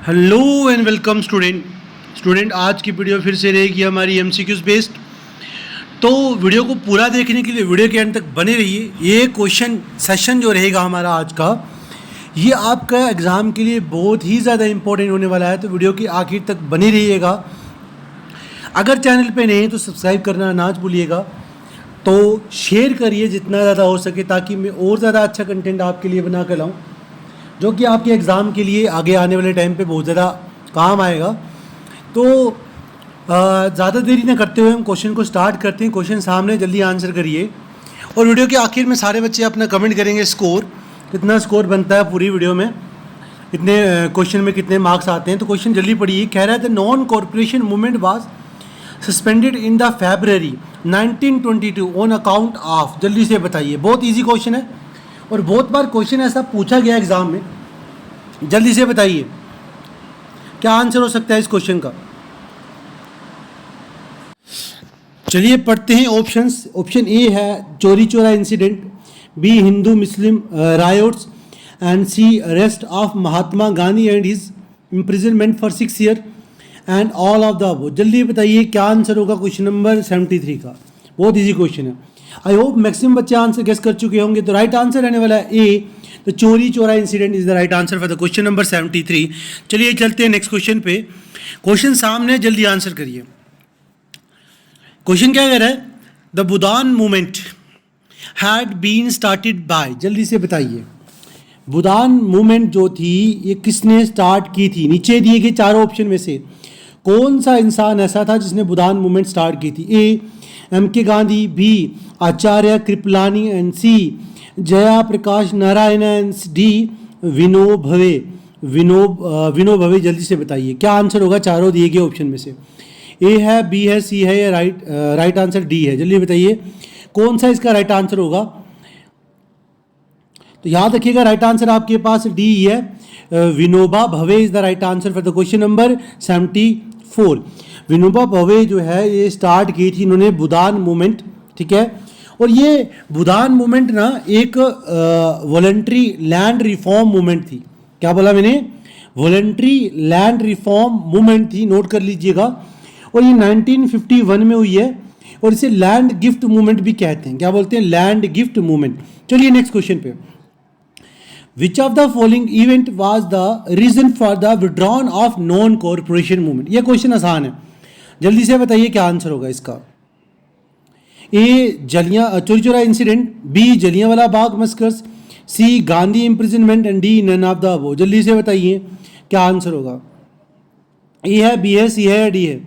Hello and welcome student आज की video फिर से रहेगी हमारी एमसीक्यूज बेस्ड। तो वीडियो को पूरा देखने के लिए वीडियो के अंत तक बने रहिए। ये क्वेश्चन सेशन जो रहेगा हमारा आज का, ये आपका एग्ज़ाम के लिए बहुत ही ज़्यादा इंपॉर्टेंट होने वाला है, तो वीडियो की आखिर तक बने रहिएगा। अगर चैनल पे नहीं तो सब्सक्राइब करना ना भूलिएगा, तो शेयर करिए जितना ज़्यादा हो सके, ताकि मैं और ज़्यादा अच्छा कंटेंट आपके लिए बना कर लाऊँ, जो कि आपके एग्ज़ाम के लिए आगे आने वाले टाइम पे बहुत ज़्यादा काम आएगा। तो ज़्यादा देरी ना करते हुए हम क्वेश्चन को स्टार्ट करते हैं। क्वेश्चन सामने, जल्दी आंसर करिए। और वीडियो के आखिर में सारे बच्चे अपना कमेंट करेंगे स्कोर, कितना स्कोर बनता है पूरी वीडियो में, कितने क्वेश्चन में कितने मार्क्स आते हैं। तो क्वेश्चन जल्दी पढ़िए। कह रहा है the non corporation movement was suspended in the February 1922 on account of. जल्दी से बताइए। बहुत ईजी क्वेश्चन है और बहुत बार क्वेश्चन ऐसा पूछा गया एग्जाम में। जल्दी से बताइए क्या आंसर हो सकता है इस क्वेश्चन का। चलिए पढ़ते हैं ऑप्शंस। ऑप्शन ए है Chauri Chaura incident, B Hindu Muslim riots, and C arrest of Mahatma Gandhi and his imprisonment for 6 year, and all of the above. जल्दी बताइए क्या आंसर होगा क्वेश्चन नंबर 73 का। बहुत इजी क्वेश्चन है। आई होप मैक्सिमम बच्चे आंसर गेस कर चुके होंगे। तो राइट आंसर रहने वाला है ए, तो चोरी Chaura incident is the right answer for the question number 73। चलिए चलते हैं नेक्स्ट क्वेश्चन पे। क्वेश्चन सामने, जल्दी आंसर करिए। क्वेश्चन क्या कह रहा है, the Bhoodan movement had been started by. जल्दी से बताइए बुदान मूवमेंट जो थी ये किसने स्टार्ट की थी। नीचे दिए गए चारों ऑप्शन में से कौन सा इंसान ऐसा था जिसने बुदान मूवमेंट स्टार्ट की थी। A M K Gandhi, B Acharya Kripalani, and C Jaya Prakash Narayan, and D Vinoba Bhave. जल्दी से बताइए क्या आंसर होगा चारों दिए गए ऑप्शन में से। ए है, बी है, सी है, या राइट आंसर डी है। जल्दी बताइए कौन सा इसका राइट आंसर होगा। तो याद रखिएगा राइट आंसर आपके पास डी ही है। विनोबा भवे is the right answer for the question number 74। Vinoba भवे जो है ये स्टार्ट की थी इन्होंने बुदान मूवमेंट, ठीक है। और ये बुदान मूवमेंट ना एक वॉलंटरी लैंड रिफॉर्म मूवमेंट थी। क्या बोला मैंने, वॉलंटरी लैंड रिफॉर्म मूवमेंट थी, नोट कर लीजिएगा। और ये 1951 में हुई है और इसे लैंड गिफ्ट मूवमेंट भी कहते हैं। क्या बोलते हैं, लैंड गिफ्ट मूवमेंट। चलिए नेक्स्ट क्वेश्चन पे। Which of the following event was the reason for the withdrawal of non-corporation movement? ये क्वेश्चन आसान है, जल्दी से बताइए क्या आंसर होगा इसका। A Chauri Chaura incident, B Jallianwala Bagh massacres, C Gandhi imprisonment, and D none of the above. जल्दी से बताइए क्या आंसर होगा। ए है, बी है, सी है, या डी है।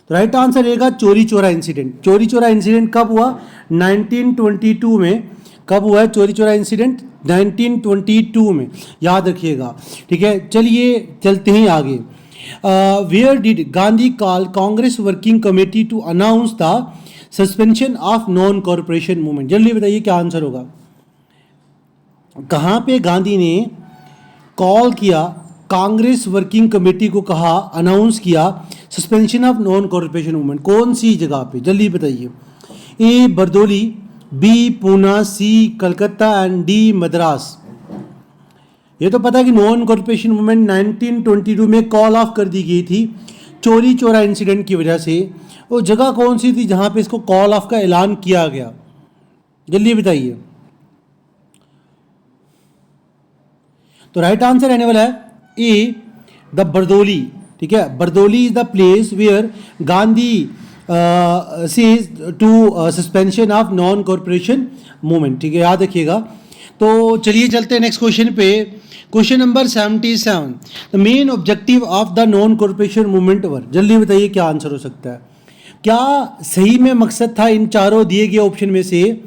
तो राइट आंसर रहेगा चोरी चोरा इंसिडेंट। चोरी चोरा इंसिडेंट कब हुआ, 1922 में। कब हुआ है चोरी चोरा इंसिडेंट, 1922 में, याद रखिएगा, ठीक है। चलिए चलते हैं आगे। Where did Gandhi call Congress working committee to announce the suspension of non corporation movement. जल्दी बताइए क्या आंसर होगा। कहाँ पे गांधी ने कॉल किया, कांग्रेस वर्किंग कमेटी को कहा, अनाउंस किया suspension of non corporation movement, कौन सी जगह पे। जल्दी बताइए। A Bardoli, B Poona, C Calcutta, and D Madras. ये तो पता है कि नॉन कॉरपोरेशन मूवमेंट 1922 में कॉल ऑफ कर दी गई थी चोरी चोरा इंसिडेंट की वजह से। वो जगह कौन सी थी जहां पे इसको कॉल ऑफ का ऐलान किया गया, जल्दी बताइए। तो राइट आंसर रहने वाला है ए द बरदौली, ठीक है। Bardoli is the place where Gandhi says to suspension of non corporation movement, ठीक है, याद रखिएगा। तो चलिए चलते हैं नेक्स्ट क्वेश्चन पे। Question number 77, the main objective of the non corporation movement were. जल्दी बताइए क्या आंसर हो सकता है। क्या सही में मकसद था इन चारों दिए गए ऑप्शन में से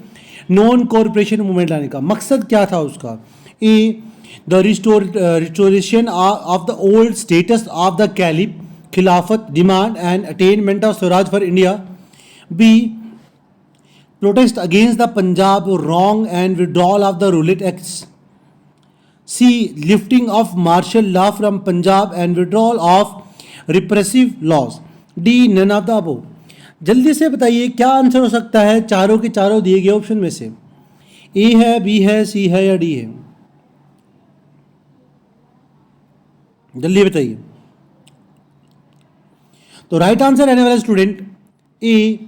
नॉन कॉरपोरेशन मूवमेंट लाने का, मकसद क्या था उसका। A the restoration of the old status of the caliph, Khilafat demand and attainment of Swaraj for India, B protest against the Punjab wrong and withdrawal of the Rowlatt acts, C lifting of martial law from Punjab and withdrawal of repressive laws, D none of the above. जल्दी से बताइए क्या answer हो सकता है चारों के चारों दिए गए ऑप्शन में से। ए है, बी है, सी है, या डी है। जल्दी बताइए। तो राइट आंसर रहने वाला student A,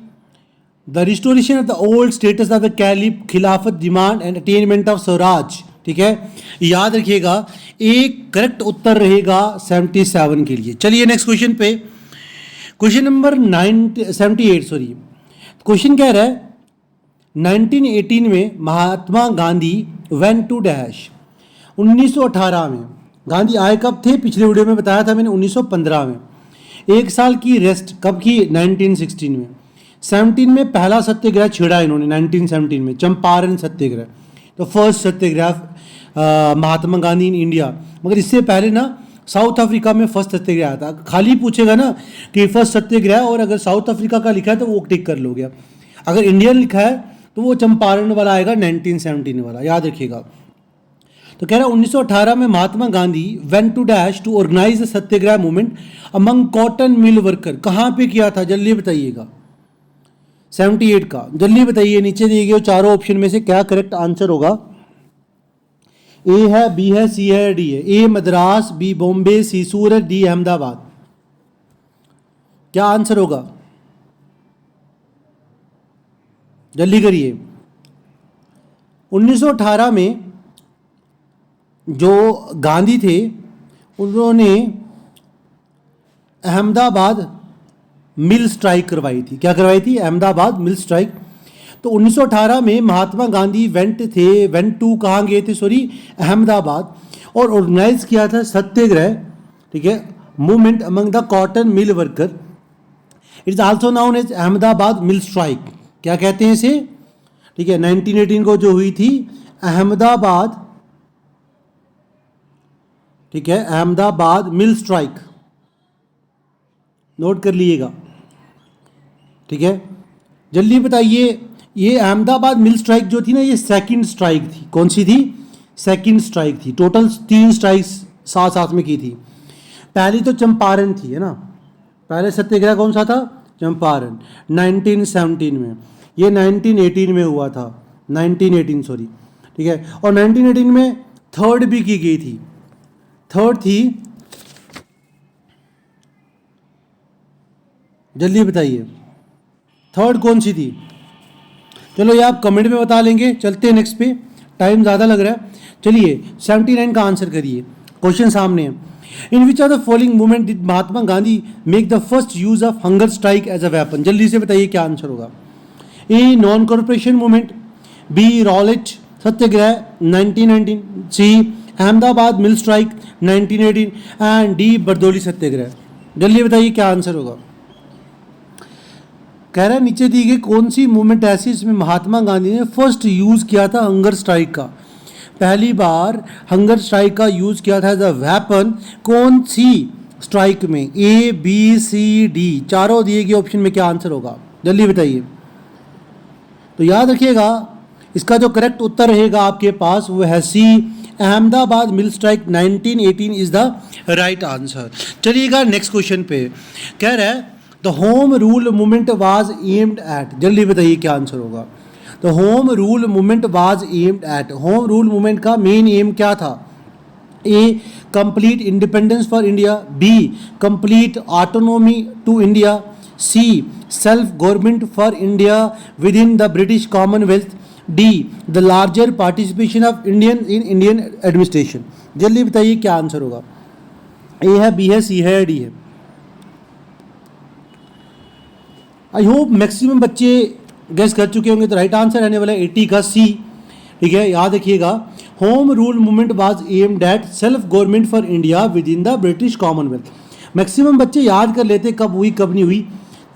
the restoration of the old status of the caliph, Khilafat, demand and attainment of Swaraj. ठीक है, याद रखिएगा, एक करेक्ट उत्तर रहेगा 77 के लिए। चलिए नेक्स्ट क्वेश्चन पे, क्वेश्चन नंबर 78 सॉरी। क्वेश्चन कह रहा है 1918 में Mahatma Gandhi went to dash. 1918 में गांधी आए कब थे? पिछले वीडियो में बताया था मैंने 1915 में। एक साल की रेस्ट कब की? 1916 में। 17 में पहला सत्याग्रह छेड़ा इन्होंने 1917 में, चंपारण सत्याग्रह। तो first Satyagraha Mahatma Gandhi in India. मगर इससे पहले ना साउथ अफ्रीका में फर्स्ट सत्याग्रह आया था। खाली पूछेगा ना कि फर्स्ट सत्याग्रह, और अगर साउथ अफ्रीका का लिखा है तो वो टिक कर लोगे। अगर इंडियन लिखा है तो वो चंपारण वाला आएगा, 1917 वाला, याद रखिएगा। तो कह रहा है 1918 में Mahatma Gandhi went to dash to organise the satyagraha movement among cotton mill worker. कहाँ पे किया था जल्दी बताइएगा? 78 का जल्दी बताइए। नीचे दिए गए चारों ऑप्शन में से क्या करेक्ट आंसर होगा? ए है, बी है, सी है, डी है। ए मद्रास, बी बॉम्बे, सी सूरत, डी अहमदाबाद। क्या आंसर होगा? जल्दी करिए। 1918 में जो गांधी थे उन्होंने अहमदाबाद मिल स्ट्राइक करवाई थी। क्या करवाई थी? Ahmedabad mill strike. तो 1918 में महात्मा गांधी वेंट टू कहाँ गए थे? सॉरी, अहमदाबाद, और ऑर्गेनाइज किया था सत्याग्रह, ठीक है, movement among the cotton mill worker. It's also known as Ahmedabad mill strike. क्या कहते हैं इसे? ठीक है, 1918 को जो हुई थी अहमदाबाद, ठीक है, अहमदाबाद मिल स्ट्राइक, नोट कर लीजिएगा। ठीक है, जल्दी बताइए। ये अहमदाबाद मिल स्ट्राइक जो थी ना, ये सेकंड स्ट्राइक थी। कौन सी थी? सेकंड स्ट्राइक थी। टोटल 3 स्ट्राइक्स साथ साथ में की थी। पहली तो चंपारण थी, है ना। पहले सत्याग्रह कौन सा था? चंपारण, 1917 में। ये 1918 में हुआ था, 1918 सॉरी, ठीक है। और 1918 में थर्ड भी की गई थी। थर्ड थी, जल्दी बताइए थर्ड कौन सी थी? चलो ये आप कमेंट में बता लेंगे। चलते हैं नेक्स्ट पे, टाइम ज़्यादा लग रहा है। चलिए 79 का आंसर करिए। क्वेश्चन सामने है। In which of the following movement did Mahatma Gandhi make the first use of hunger strike as a weapon? जल्दी से बताइए क्या आंसर होगा। A non corporation movement, B Rowlatt satyagraha 1919, C Ahmedabad mill strike 1918 and D Bardoli satyagraha. जल्दी बताइए क्या आंसर होगा। कह रहा है नीचे दी गई कौन सी मूवमेंट ऐसी इसमें महात्मा गांधी ने फर्स्ट यूज किया था हंगर स्ट्राइक का? पहली बार हंगर स्ट्राइक का यूज किया था एज अ वेपन। कौन सी स्ट्राइक में? ए, बी, सी, डी। चारों दिए गए ऑप्शन में क्या आंसर होगा जल्दी बताइए। तो याद रखिएगा, इसका जो करेक्ट उत्तर रहेगा आपके पास वो है C, Ahmedabad mill strike 1918 is the right answer. चलिएगा नेक्स्ट क्वेश्चन पे। कह रहा है the home rule movement was aimed at. जल्दी बताइए क्या आंसर होगा। The home rule movement was aimed at. Home rule movement का मेन एम क्या था? A complete independence for India, B complete autonomy to India, C self government for India within the British commonwealth, D the larger participation of Indian in Indian administration. जल्दी बताइए क्या answer होगा। ए है, B है, सी है, D है। I hope maximum बच्चे guess कर चुके होंगे। तो राइट आंसर रहने वाला है 80 का सी। ठीक है, याद रखिएगा, home rule movement was aimed eight self government for India within the British Commonwealth. Maximum बच्चे याद कर लेते कब हुई कब नहीं हुई,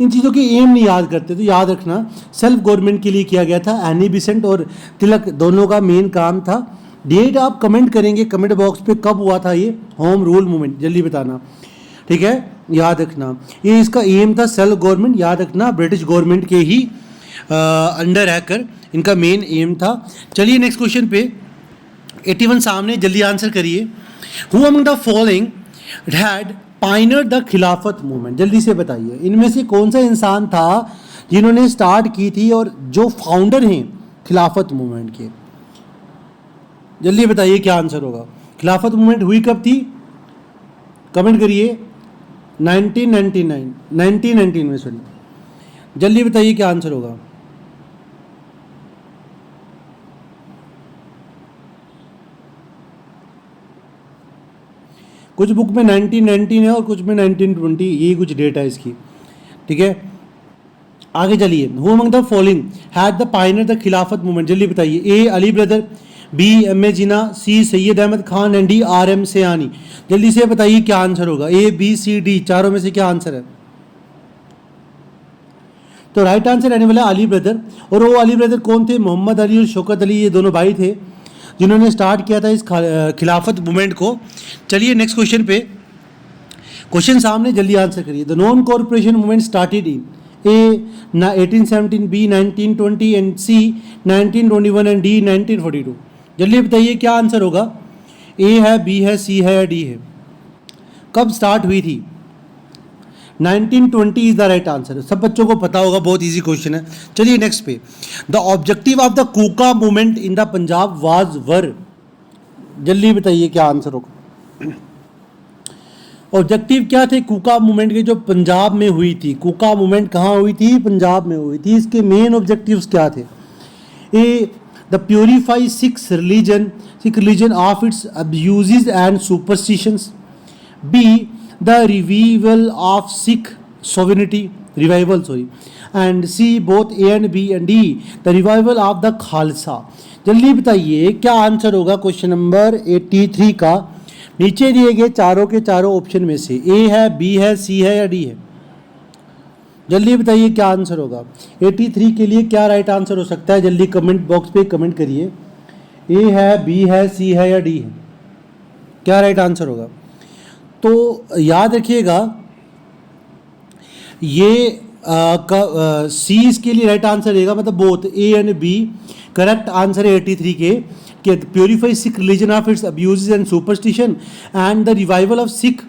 इन चीज़ों की एम नहीं याद करते। तो याद रखना सेल्फ गवर्नमेंट के लिए किया गया था। एनी बिसेंट और तिलक दोनों का मेन काम था। डेट आप कमेंट करेंगे कमेंट बॉक्स पे कब हुआ था ये होम रूल मूवमेंट, जल्दी बताना। ठीक है, याद रखना ये इसका एम था सेल्फ गवर्नमेंट। याद रखना ब्रिटिश गवर्नमेंट के ही अंडर रहकर इनका मेन एम था। चलिए नेक्स्ट क्वेश्चन पे 81 सामने, जल्दी आंसर करिए। Who among the following had pioneered the Khilafat movement? जल्दी से बताइए इनमें से कौन सा इंसान था जिन्होंने स्टार्ट की थी और जो फाउंडर हैं खिलाफत मूवमेंट के? जल्दी बताइए क्या आंसर होगा। खिलाफत मूवमेंट हुई कब थी? कमेंट करिए। 1919 में, सॉरी, जल्दी बताइए क्या आंसर होगा। कुछ बुक में 1919 है और कुछ में 1920, यही कुछ डेट है इसकी, ठीक है। आगे चलिए। Who among the following had the pioneer the Khilafat movement, जल्दी बताइए। A Ali brother, B M A Jinnah, C Syed Ahmed Khan and D R M Sayani. जल्दी से बताइए क्या आंसर होगा। ए बी सी डी, चारों में से क्या आंसर है? तो राइट आंसर रहने वाला अली ब्रदर। और वो अली ब्रदर कौन थे? मोहम्मद अली और शौकत अली, ये दोनों भाई थे जिन्होंने स्टार्ट किया था इस खिलाफत मूवमेंट को। चलिए नेक्स्ट क्वेश्चन पे, क्वेश्चन सामने, जल्दी आंसर करिए। The non corporation movement started in A 1817, B 1920 and C 1921 and D 1942। जल्दी बताइए क्या आंसर होगा। ए है, बी है, सी है या डी है? कब स्टार्ट हुई थी? 1920 इज द राइट आंसर। सब बच्चों को पता होगा, बहुत इजी क्वेश्चन है। चलिए नेक्स्ट पे, the objective of the Kuka movement in the Punjab was war. जल्दी बताइए क्या आंसर होगा। ऑब्जेक्टिव क्या थे कूका मूवमेंट के जो पंजाब में हुई थी? कूका मूवमेंट कहाँ हुई थी? पंजाब में हुई थी। इसके मेन ऑब्जेक्टिव्स क्या थे? A the purify Sikh religion of its abuses and superstitions. B the revival of Sikh sovereignty, revival sorry, and C both A and B and D the revival of the Khalsa. जल्दी बताइए क्या आंसर होगा question number 83 का। नीचे दिए गए चारों के चारों ऑप्शन में से ए है, बी है, सी है या डी है? जल्दी बताइए क्या आंसर होगा। 83 के लिए क्या राइट आंसर हो सकता है? जल्दी कमेंट बॉक्स पे कमेंट करिए। ए है, बी है, सी है या डी है? क्या राइट आंसर होगा? तो याद रखिएगा ये सी इसके लिए राइट आंसर रहेगा, मतलब both A and B correct answer है 83 के। Purify Sikh religion of its abuses and superstition and the revival of Sikh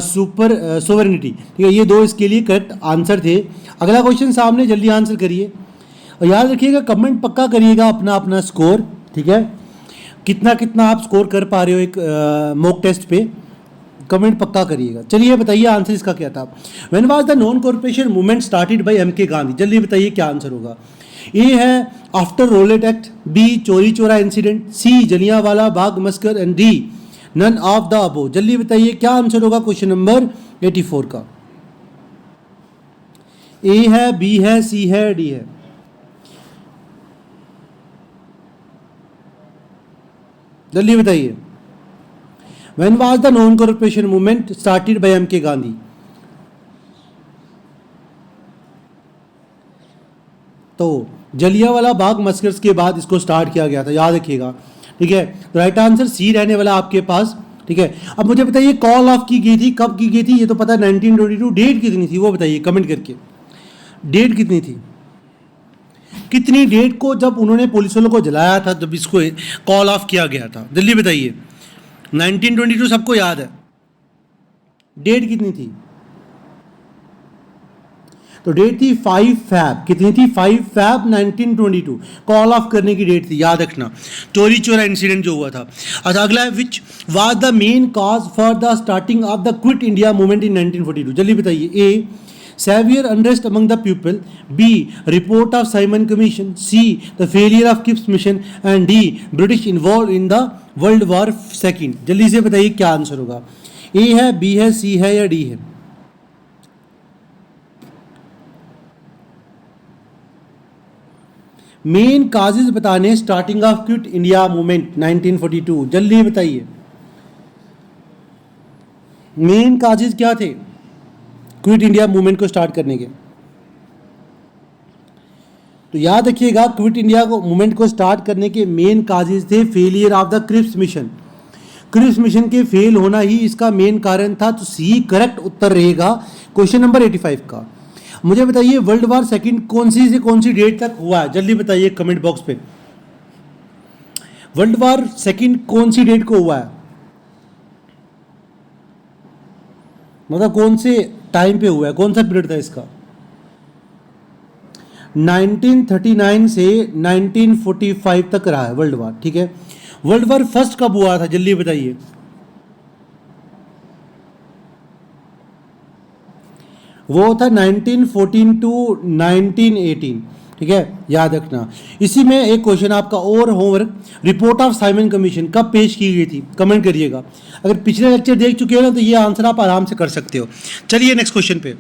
super sovereignty, ठीक है, ये दो इसके लिए करेक्ट आंसर थे। अगला क्वेश्चन सामने, जल्दी आंसर करिए और याद रखिएगा कमेंट पक्का करिएगा अपना अपना स्कोर, ठीक है, कितना कितना आप स्कोर कर पा रहे हो एक मॉक टेस्ट पे, कमेंट पक्का करिएगा। चलिए बताइए आंसर इसका क्या था। When was the non corporation movement started by M K Gandhi. जल्दी बताइए क्या आंसर होगा। ए है after roulette act, B Chauri Chaura incident, C Jallianwala Bagh massacre and D none of the above. जल्दी बताइए क्या आंसर होगा क्वेश्चन नंबर 84 का। ए है, बी है, सी है, डी है? जल्दी बताइए। When was the non-cooperation movement started by M.K. Gandhi? तो जलियांवाला बाग मस्कर्स के बाद इसको स्टार्ट किया गया था, याद रखिएगा, ठीक है। तो राइट आंसर सी रहने वाला आपके पास, ठीक है। अब मुझे बताइए कॉल ऑफ की गई थी, कब की गई थी? ये तो पता है 1922, डेट कितनी थी वो बताइए कमेंट करके। डेट कितनी थी? कितनी डेट को जब उन्होंने पुलिस वालों को जलाया था, जब इसको कॉल ऑफ किया गया था? जल्दी बताइए। 1922 सबको याद है, डेट कितनी थी? तो डेट थी 5 फैब। कितनी थी? 5 फैब 1922 कॉल ऑफ करने की डेट थी, याद रखना। चोरी चोरा इंसिडेंट जो हुआ था। अच्छा अगला है, which was the main cause for the starting of the quit India movement in 1942। जल्दी बताइए। A severe unrest among the people, B report of Simon commission, C the failure of Cripps mission and D British involve in the world war second. जल्दी से बताइए क्या answer होगा। ए है, B है, सी है या डी है? मेन काजेज बताने starting of quit India movement 1942। जल्दी बताइए मेन काजेज क्या थे क्विट इंडिया मूवमेंट को स्टार्ट करने के? तो याद रखिएगा क्विट इंडिया को मूवमेंट को स्टार्ट करने के मेन काजेज थे failure of the Cripps mission. Cripps mission के फेल होना ही इसका मेन कारण था। तो सी करेक्ट उत्तर रहेगा क्वेश्चन नंबर 85 का। मुझे बताइए वर्ल्ड वॉर सेकंड कौन सी से कौन सी डेट तक हुआ है? जल्दी बताइए कमेंट बॉक्स पे। वर्ल्ड वॉर सेकंड कौन सी डेट को हुआ है, मतलब कौन से टाइम पे हुआ है, कौन सा पीरियड था इसका? 1939 से 1945 तक रहा है वर्ल्ड वॉर, ठीक है। वर्ल्ड वॉर फर्स्ट कब हुआ था? जल्दी बताइए। वो था 1914 टू 1918, ठीक है, याद रखना। इसी में एक क्वेश्चन आपका और homework, report of Simon commission कब पेश की गई थी, कमेंट करिएगा। अगर पिछले लेक्चर देख चुके हो ना तो ये आंसर आप आराम से कर सकते हो। चलिए नेक्स्ट क्वेश्चन पे,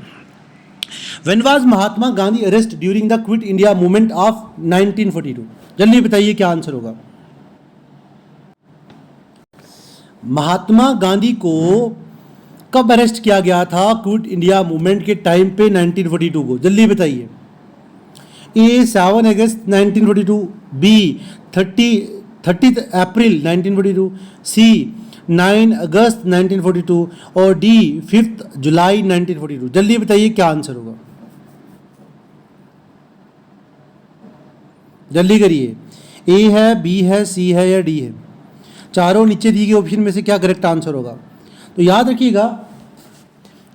when was Mahatma Gandhi arrest during the quit India movement of 1942, जल्दी बताइए क्या आंसर होगा। महात्मा गांधी को कब अरेस्ट किया गया था क्विट इंडिया मूवमेंट के टाइम पे 1942 को, जल्दी बताइए। ए 7 अगस्त 1942, बी 30 अप्रैल 1942, सी 9 अगस्त 1942 और डी 5 जुलाई 1942, जल्दी बताइए क्या आंसर होगा, जल्दी करिए। ए है, बी है, सी है या डी है, चारों नीचे दिए गए ऑप्शन में से क्या करेक्ट आंसर होगा। तो याद रखिएगा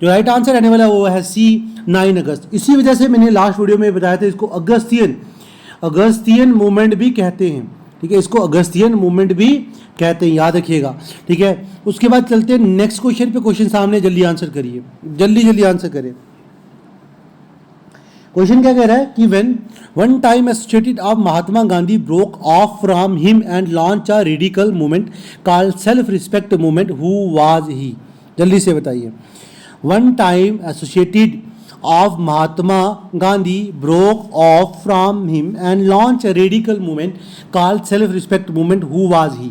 जो राइट आंसर रहने वाला है वो है सी 9 अगस्त। इसी वजह से मैंने लास्ट वीडियो में बताया था इसको अगस्तियन मूवमेंट भी कहते हैं, ठीक है, इसको अगस्तियन मूवमेंट भी कहते हैं, याद रखिएगा, ठीक है। उसके बाद चलते हैं नेक्स्ट क्वेश्चन पे। क्वेश्चन सामने, जल्दी आंसर करिए, जल्दी आंसर करें। क्वेश्चन क्या कह रहा है कि when one time associated of Mahatma Gandhi broke of from him and launch a radical movement called self respect movement, who was he, जल्दी से बताइए। One time associated of Mahatma Gandhi broke off from him and launched a radical movement called self-respect movement. Who was he?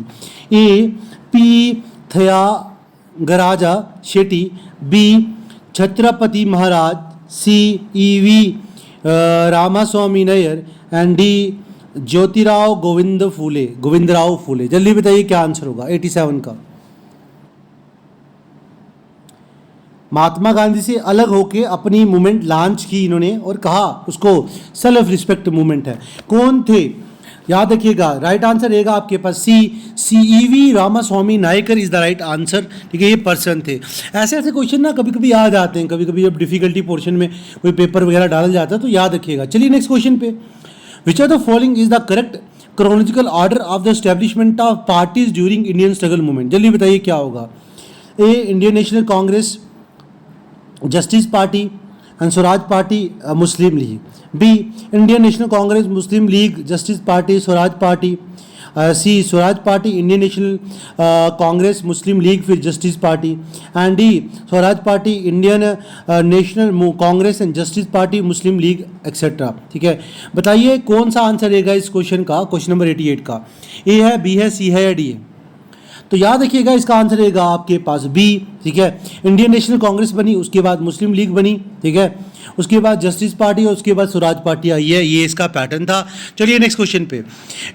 A. P. Tyagaraja Shetty, B. Chhatrapati Maharaj, C. E.V. Ramaswamy Nair and D. Jyotirao Govindrao Phule, जल्दी बताइए क्या answer होगा 87 का। महात्मा गांधी से अलग होके अपनी movement launch की इन्होंने और कहा उसको सेल्फ रिस्पेक्ट मूवमेंट है। कौन थे, याद रखिएगा, राइट आंसर रहेगा आपके पास C E V Ramaswamy Naicker is the right answer, ठीक है, ये पर्सन थे। ऐसे क्वेश्चन ना कभी कभी याद आते हैं, कभी कभी जब डिफिकल्टी पोर्शन में कोई पेपर वगैरह डाला जाता है तो याद रखिएगा। चलिए नेक्स्ट क्वेश्चन पे, which are the following is the correct chronological order of the establishment of parties during Indian struggle movement, जल्दी बताइए क्या होगा। A. Indian National Congress, Justice Party and Swaraj Party, Muslim League. B. Indian National Congress, Muslim League, Justice Party, Swaraj Party. C. Swaraj Party, Indian National Congress, Muslim League, फिर Justice Party. And D. Swaraj Party, Indian National Congress and Justice Party, Muslim league etcetera, ठीक है। बताइए कौन सा आंसर रहेगा इस क्वेश्चन का, क्वेश्चन नंबर 88 का। ए है, बी है, सी है या डी है। तो याद रखिएगा इसका आंसर रहेगा आपके पास बी, ठीक है। इंडियन नेशनल कांग्रेस बनी, उसके बाद मुस्लिम लीग बनी, ठीक है, उसके बाद जस्टिस पार्टी और उसके बाद स्वराज पार्टी आई है, ये इसका पैटर्न था। चलिए नेक्स्ट क्वेश्चन पे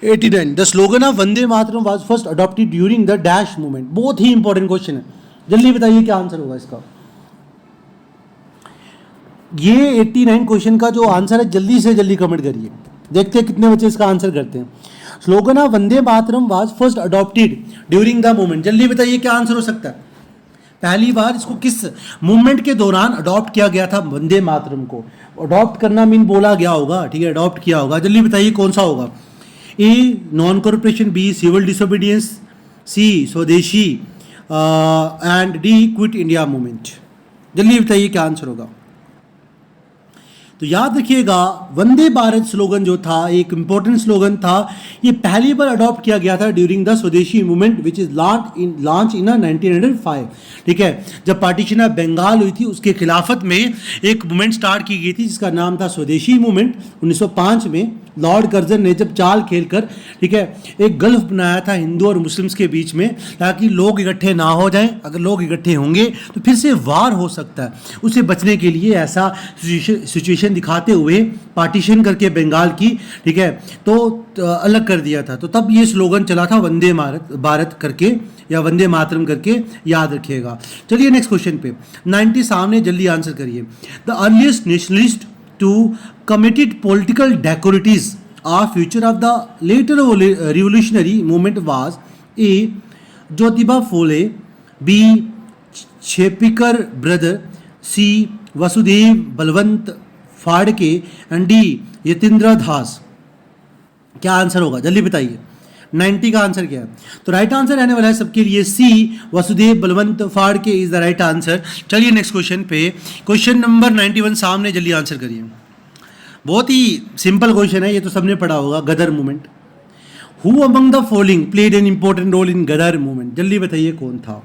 89, the slogan of Vande Mataram was first adopted during the dash movement, बहुत ही इंपॉर्टेंट क्वेश्चन है, जल्दी बताइए क्या आंसर होगा इसका। ये 89 क्वेश्चन का जो आंसर है जल्दी से जल्दी कमेंट करिए, देखते हैं कितने बच्चे इसका आंसर करते हैं। Slogan of Vande Mataram was first adopted during the movement, जल्दी बताइए क्या आंसर हो सकता है। पहली बार इसको किस मूवमेंट के दौरान अडॉप्ट किया गया था वंदे मातरम को। अडॉप्ट करना मीन बोला गया होगा, ठीक है, अडॉप्ट किया होगा, जल्दी बताइए कौन सा होगा। A. Non corporation, B. Civil disobedience, C. Swadeshi and D. Quit India movement, जल्दी बताइए क्या आंसर होगा। तो याद रखिएगा वंदे भारत स्लोगन जो था एक इंपॉर्टेंट स्लोगन था, ये पहली बार अडॉप्ट किया गया था ड्यूरिंग द स्वदेशी movement which is launch in 1905, ठीक है। जब पार्टीशन ऑफ बंगाल हुई थी उसके खिलाफत में एक मूवमेंट स्टार्ट की गई थी जिसका नाम था स्वदेशी मूवमेंट। 1905 में लॉर्ड कर्जन ने जब चाल खेलकर, ठीक है, एक गल्फ बनाया था हिंदू और मुस्लिम्स के बीच में ताकि लोग इकट्ठे ना हो जाएं, अगर लोग इकट्ठे होंगे तो फिर से वार हो सकता है, उसे बचने के लिए ऐसा सिचुएशन दिखाते हुए पार्टीशन करके बंगाल की, ठीक है, तो अलग कर दिया था। तो तब ये स्लोगन चला था वंदे भारत करके या वंदे मातरम करके, याद रखिएगा। चलिए नेक्स्ट क्वेश्चन पे 90 सामने, जल्दी आंसर करिए। The earliest nationalist to committed political decorates of future of the later revolutionary movement was A. Jyotiba Phule, B. Shepikar brother, C. Vasudev Balwant Phadke and D. Yatindra Das, क्या answer होगा जल्दी बताइए। 90 का answer क्या है? तो right answer रहने वाला है सबके लिए C, Vasudev Balwant Phadke is the right answer. चलिए नेक्स्ट क्वेश्चन पे, क्वेश्चन नंबर 91 सामने, जल्दी आंसर करिए। बहुत ही सिंपल क्वेश्चन है, ये तो सबने पढ़ा होगा, Ghadar movement. Who among the following played an important role in Ghadar movement? जल्दी बताइए कौन था।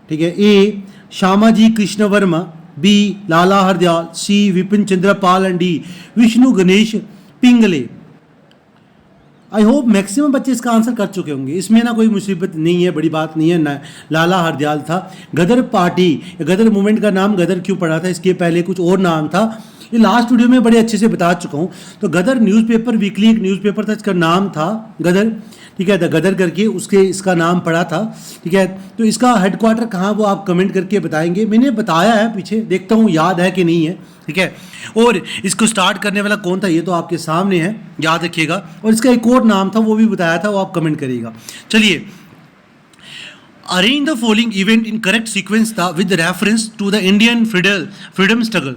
ठीक है, A Shyamji Krishna Varma, B Lala Hardayal, C Bipin Chandra Pal and D Vishnu Ganesh Pingle. I hope maximum बच्चे इसका आंसर कर चुके होंगे, इसमें ना कोई मुसीबत नहीं है, बड़ी बात नहीं है ना। लाला हरदयाल था। गदर पार्टी, गदर मूवमेंट का नाम गदर क्यों पड़ा था, इसके पहले कुछ और नाम था, ये लास्ट वीडियो में बड़े अच्छे से बता चुका हूँ। तो गदर न्यूज़पेपर, वीकली एक न्यूज़पेपर था, इसका नाम था गदर। ठीक है, द गदर करके उसके इसका नाम पड़ा था। ठीक है, तो इसका हेडक्वार्टर कहाँ वो आप कमेंट करके बताएंगे, मैंने बताया है पीछे, देखता हूँ याद है कि नहीं है। ठीक है, और इसको स्टार्ट करने वाला कौन था ये तो आपके सामने है, याद रखिएगा। और इसका एक और नाम था वो भी बताया था, वो आप कमेंट करिएगा। चलिए, arrange the following event in correct sequence था with reference to the Indian freedom struggle.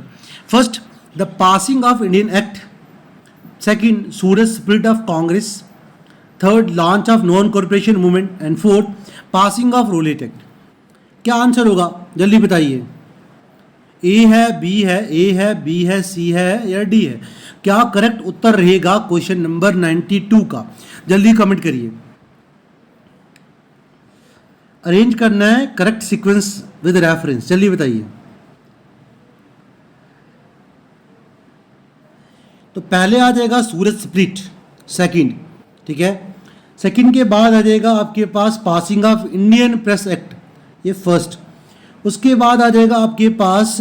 First, the passing of Indian act. Second, Surat spirit of Congress. Third, launch of non corporation movement. And fourth, passing of Rowlatt act. क्या answer होगा जल्दी बताइए। ए है, B है, ए है, B है, सी है या डी है? क्या करेक्ट उत्तर रहेगा क्वेश्चन नंबर 92 का? जल्दी कमेंट करिए। अरेंज करना है करेक्ट सीक्वेंस विद रेफरेंस, जल्दी बताइए। तो पहले आ जाएगा सूरज स्प्लिट, सेकंड। ठीक है, सेकंड के बाद आ जाएगा आपके पास passing of Indian press act, ये फर्स्ट। उसके बाद आ जाएगा आपके पास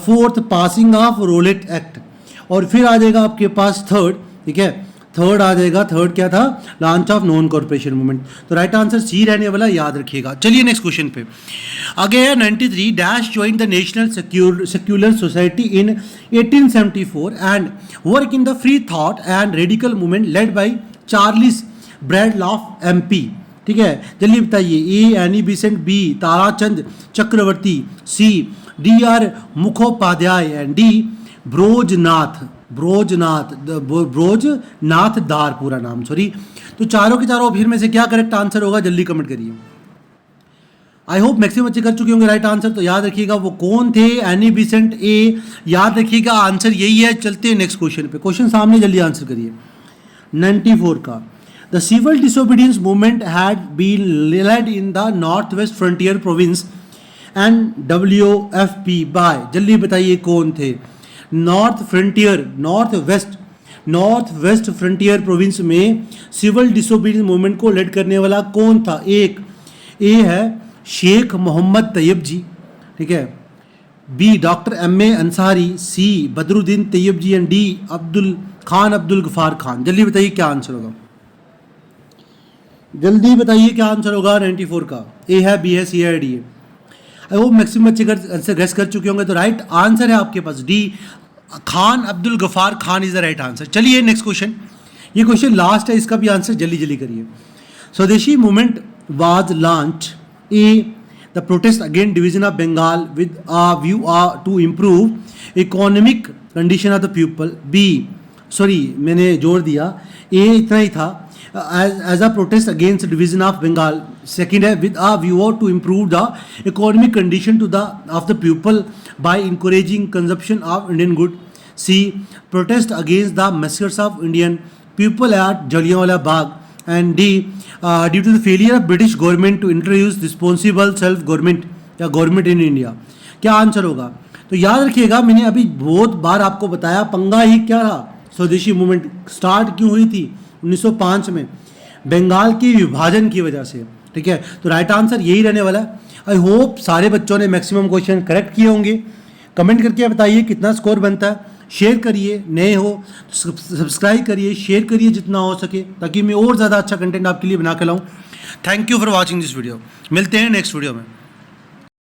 fourth, passing of Rowlatt act. और फिर आ जाएगा आपके पास थर्ड। ठीक है, थर्ड आ जाएगा, थर्ड क्या था, launch of non corporation movement. तो राइट आंसर सी रहने वाला, याद रखिएगा। चलिए नेक्स्ट क्वेश्चन पे आगे है। 93 dash join the national secular society in 1874 and work in the free thought and radical movement led by Charles Bradlaugh MP। ठीक है, जल्दी बताइए। A Annie Besant, B Tarachand Chakravarti, C DR Mukhopadhyay and D Brojnath Dar पूरा नाम, sorry. तो चारों के चारों फिर में से क्या करेक्ट आंसर होगा, जल्दी कमेंट करिए। आई होप मैक्सिमम बच्चे कर चुके होंगे राइट आंसर। तो याद रखिएगा वो कौन थे, एनी बेसेंट ए, याद रखिएगा आंसर यही है। चलते हैं नेक्स्ट क्वेश्चन पे, क्वेश्चन सामने, जल्दी आंसर करिए। 94 का, the civil disobedience movement had been led in the north west frontier province and WFP by, जल्दी बताइए कौन थे। नॉर्थ वेस्ट फ्रंटियर प्रोविंस में सिविल डिसोबीडियंस मूवमेंट को लीड करने वाला कौन था? एक, ए है शेख मोहम्मद तैयब जी। ठीक है, B doctor MA Ansari, C Badruddin Tyabji and D Abdul Ghaffar Khan. जल्दी बताइए क्या आंसर होगा, जल्दी बताइए क्या आंसर होगा 94 का। ए है, बी है, सी है, डी है? आई होप मैक्सिमम बच्चे गेस कर चुके होंगे। तो राइट आंसर है आपके पास D, Khan Abdul Ghaffar Khan is the right answer. चलिए नेक्स्ट क्वेश्चन, ये क्वेश्चन लास्ट है, इसका भी आंसर जल्दी जल्दी करिए। Swadeshi movement was launch. A the protest against division of Bengal with a view to improve economic condition of the people. B, sorry मैंने जोड़ दिया, ए इतना ही था, as a protest against division of Bengal. Second है with a view to improve the economic condition of the people by encouraging consumption of Indian good. C, protest against the massacres of Indian people at Jallianwala Bagh. And D, due to the failure of British government to introduce responsible self government या government in India. क्या answer होगा? तो याद रखिएगा, मैंने अभी बहुत बार आपको बताया, पंगा ही क्या था, स्वदेशी मूवमेंट स्टार्ट क्यों हुई थी 1905 में, बंगाल के विभाजन की वजह से। ठीक है, तो राइट आंसर यही रहने वाला है। आई होप सारे बच्चों ने मैक्सिमम क्वेश्चन करेक्ट किए होंगे। कमेंट करके बताइए कितना स्कोर बनता है। शेयर करिए, नए हो तो सब्सक्राइब करिए, शेयर करिए जितना हो सके, ताकि मैं और ज़्यादा अच्छा कंटेंट आपके लिए बना के लाऊँ। Thank you for watching this video. मिलते हैं नेक्स्ट वीडियो में।